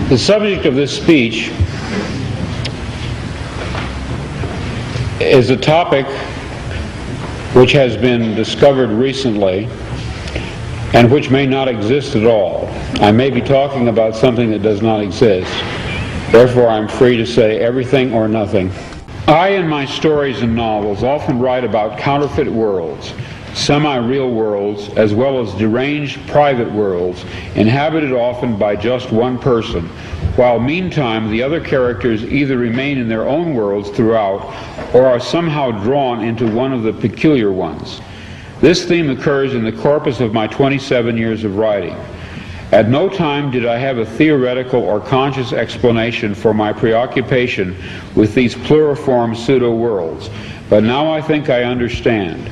The subject of this speech is a topic which has been discovered recently and which may not exist at all. I may be talking about something that does not exist. Therefore, I'm free to say everything or nothing. I, in my stories and novels, often write about counterfeit worlds, semi-real worlds, as well as deranged private worlds, inhabited often by just one person, while meantime the other characters either remain in their own worlds throughout or are somehow drawn into one of the peculiar ones. This theme occurs in the corpus of my 27 years of writing. At no time did I have a theoretical or conscious explanation for my preoccupation with these pluriform pseudo-worlds, but now I think I understand.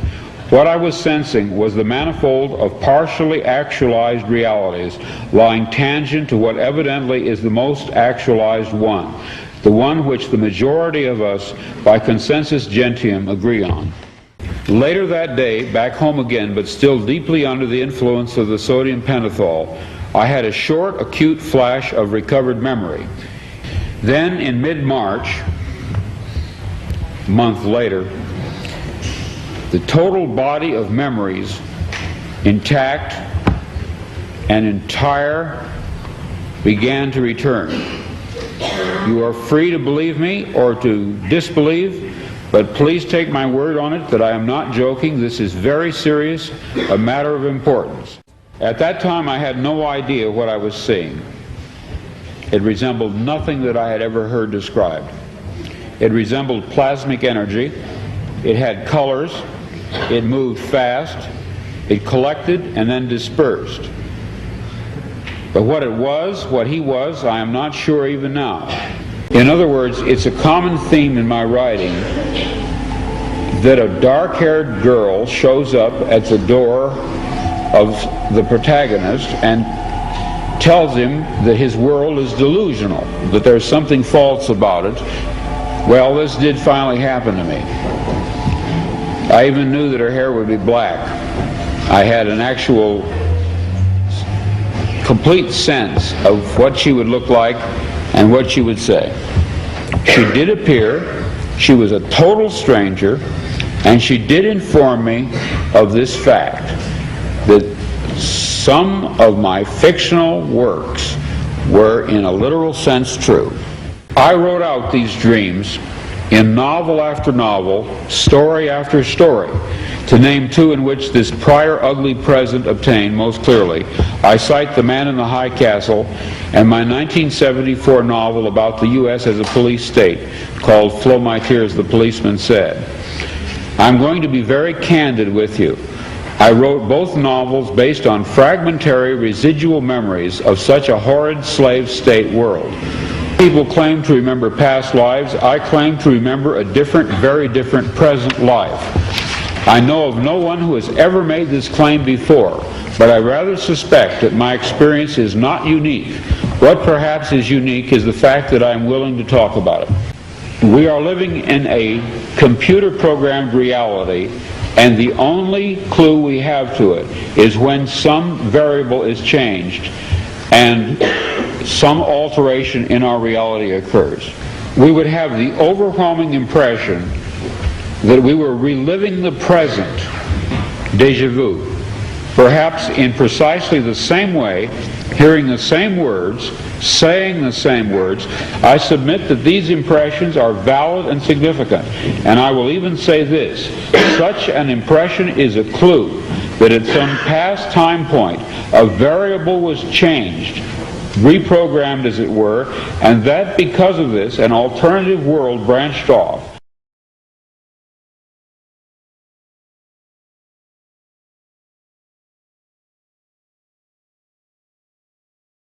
What I was sensing was the manifold of partially actualized realities lying tangent to what evidently is the most actualized one, the one which the majority of us, by consensus gentium, agree on. Later that day, back home again, but still deeply under the influence of the sodium pentothal, I had a short, acute flash of recovered memory. Then, in mid-March, a month later, the total body of memories, intact and entire, began to return. You are free to believe me or to disbelieve, but please take my word on it that I am not joking. This is very serious, a matter of importance. At that time, I had no idea what I was seeing. It resembled nothing that I had ever heard described. It resembled plasmic energy. It had colors. It moved fast. It collected and then dispersed. But what it was, what he was, I am not sure even now. In other words, it's a common theme in my writing that a dark-haired girl shows up at the door of the protagonist and tells him that his world is delusional, that there's something false about it. Well, this did finally happen to me. I even knew that her hair would be black. I had an actual complete sense of what she would look like and what she would say. She did appear. She was a total stranger, and she did inform me of this fact, that some of my fictional works were in a literal sense true. I wrote out these dreams in novel after novel, story after story. To name two in which this prior ugly present obtained most clearly, I cite The Man in the High Castle and my 1974 novel about the U.S. as a police state called Flow My Tears, the Policeman Said. I'm going to be very candid with you. I wrote both novels based on fragmentary residual memories of such a horrid slave state world. People claim to remember past lives. I claim to remember a different, very different present life. I know of no one who has ever made this claim before, but I rather suspect that my experience is not unique. What perhaps is unique is the fact that I'm willing to talk about it. We are living in a computer-programmed reality, and the only clue we have to it is when some variable is changed and some alteration in our reality occurs. We would have the overwhelming impression that we were reliving the present, déjà vu, perhaps in precisely the same way, hearing the same words, saying the same words. I submit that these impressions are valid and significant, and I will even say this: such an impression is a clue that at some past time point a variable was changed, reprogrammed as it were, and that because of this an alternative world branched off.